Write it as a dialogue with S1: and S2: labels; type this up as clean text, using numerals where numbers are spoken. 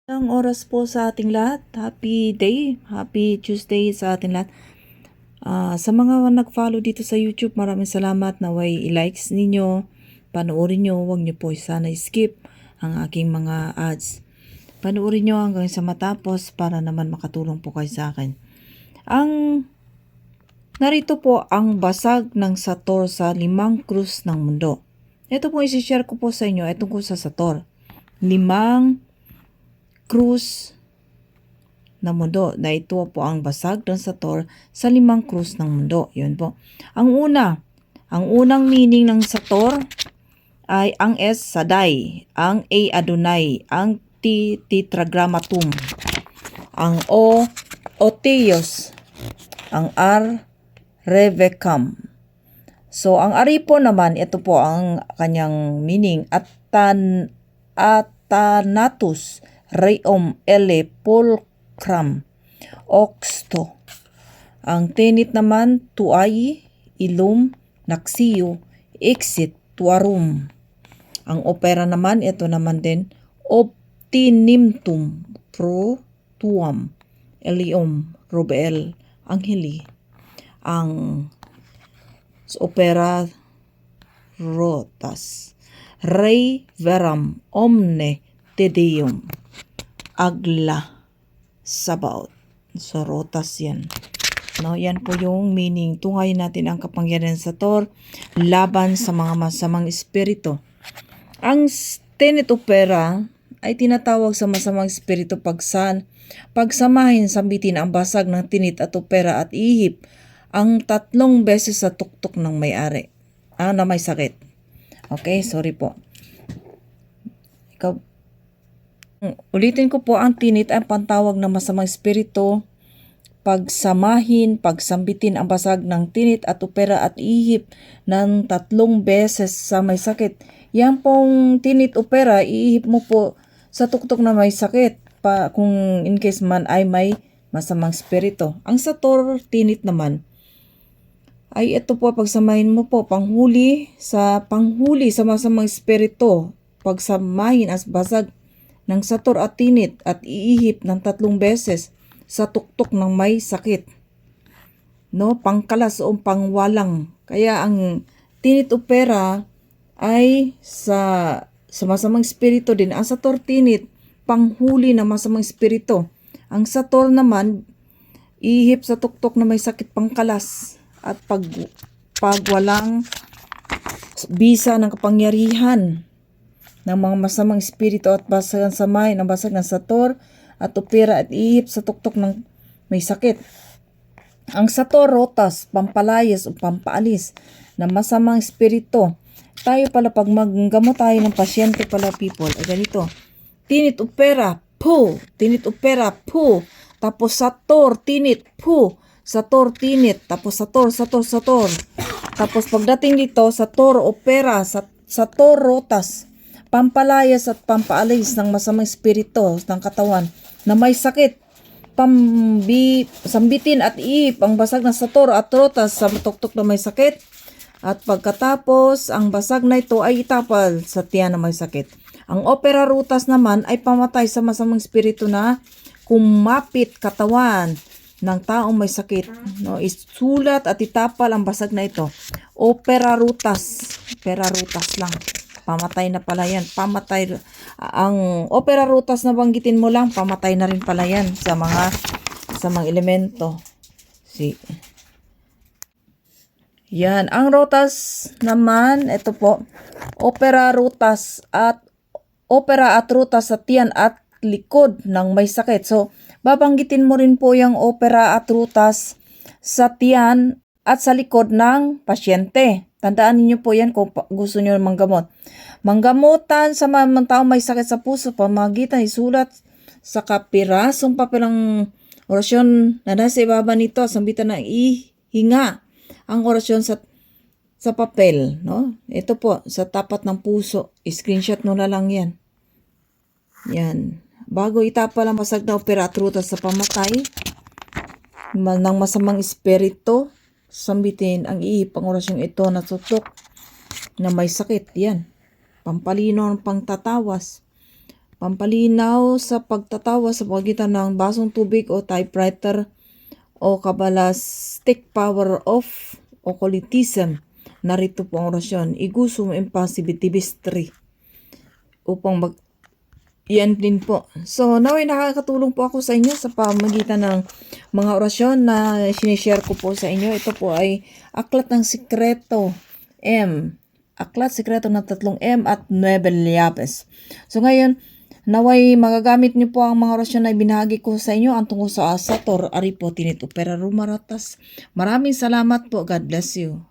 S1: Ang oras po sa ating lahat. Happy day. Happy Tuesday sa ating lahat. Sa mga nag-follow dito sa YouTube, maraming salamat. Naway i-likes ninyo. Panoorin nyo. Huwag nyo po sana skip ang aking mga ads. Panoorin nyo hanggang sa matapos para naman makatulong po kayo sa akin. Narito po ang basag ng Sator sa 5 krus ng mundo. Ito po isi-share ko po sa inyo. Ito po sa Sator. 5 krus ng mundo. Na ito po ang basag ng Sator sa 5 krus ng mundo. Yun po. Ang unang meaning ng Sator ay ang S, Saday, ang A, Adonai, ang T, Tetragrammatum, ang O, Oteos, ang R, Revecam. So, ang Aripo naman, ito po ang kanyang meaning, Athanatus, Reum, Ele, Pulcram, Oxto. Ang Tenit naman, Tuay, Ilum, Naxiu, Exit, Tuarum. Ang Opera naman, ito naman din, Optinimtum, Pro, Tuam, Elium, Rubel, Angeli. Ang Opera Rotas, Rei Veram, Omne, Tedeum, Agla, Sabaoth. So, Rotas yan. No, yan po yung meaning. Tungayin natin ang kapangyarihan sa Sator laban sa mga masamang espiritu. Ang Tenet Opera ay tinatawag sa masamang espiritu pagsamahin sambitin ang basag ng tinit at opera at ihip ang 3 beses sa tuktok ng may-ari. Na may sakit. Okay, sorry po. Ulitin ko po, ang tinit ay pantawag ng masamang espiritu pagsambitin ang basag ng tinit at opera at ihip ng 3 beses sa may sakit. Yan pong tinit opera, iihip mo po sa tuktok na may sakit kung in case man ay may masamang espiritu. Ang Sator tinit naman ay ito po, pagsamahin mo po panghuli sa masamang espiritu, pagsamahin as basag ng Sator at tinit at iihip ng 3 beses sa tuktok ng may sakit. No, pangkalas o pangwalang. Kaya ang tinit opera ay sa masamang espiritu din. Ang Sator tinit, panghuli ng masamang espiritu. Ang Sator naman, ihip sa tuktok na may sakit, pangkalas at pagwalang bisa ng kapangyarihan ng mga masamang espiritu at basag samay ng basag ng Sator at opera at ihip sa tuktok ng may sakit. Ang Sator Rotas, pampalayas o pampaalis ng masamang espiritu. Tayo pala pag maggamot tayo ng pasyente pala, people, ay ganito. Tinit opera, po. Tinit opera, po. Tapos Sator, tinit, po. Sator, tinit. Tapos Sator. Tapos pagdating dito, Sator opera, Sator Rotas, pampalayas at pampaalis ng masamang espiritu ng katawan na may sakit, sambitin at ihip ang basag ng Sator at Rotas sa tuktok na may sakit, at pagkatapos ang basag na ito ay itapal sa tiyan na may sakit. Ang Opera Rotas naman ay pamatay sa masamang espiritu na kumapit katawan ng taong may sakit. No, isulat at itapal ang basag na ito. Opera Rotas lang. Pamatay na pala yan. Pamatay. Ang Opera Rotas na banggitin mo lang, pamatay na rin pala yan sa mga elemento. Yan. Ang Rotas naman, ito po, Opera at Rotas sa tiyan at likod ng may sakit. So, babanggitin mo rin po yung Opera at Rotas sa tiyan at sa likod ng pasyente. Tandaan niyo po yan kung gusto niyo manggamot. Manggamutan sa mga taong may sakit sa puso, pamagitan isulat sa kapirasong papel ng orasyon na nasa ibaba nito, sambitan ng ihinga ang orasyon sa papel. No? Ito po, sa tapat ng puso. Screenshot mo na lang yan. Yan. Bago itapal ang basag na opera at rutas sa pamatay ng masamang espiritu, sambitin ang ihip ang orasyon ito na tutok na may sakit. Yan. Pampalino ng pangtatawas. pampalinaw sa pagtatawa sa pagitan ng basong tubig o typewriter o kabalastic power of occultism. Narito po ang orasyon. Igusum impassibitibistri. Upang yan din po. So, naway nakakatulong po ako sa inyo sa pamagitan ng mga orasyon na sinishare ko po sa inyo. Ito po ay Aklat ng Sikreto M. Aklat Sikreto ng 3 M at 9 Llaves. So, ngayon, naway magagamit niyo po ang mga orasyon na ibinahagi ko sa inyo ang tungkol sa Sator, Aripo, Tinit, Opera, Rumaratas. Maraming salamat po. God bless you.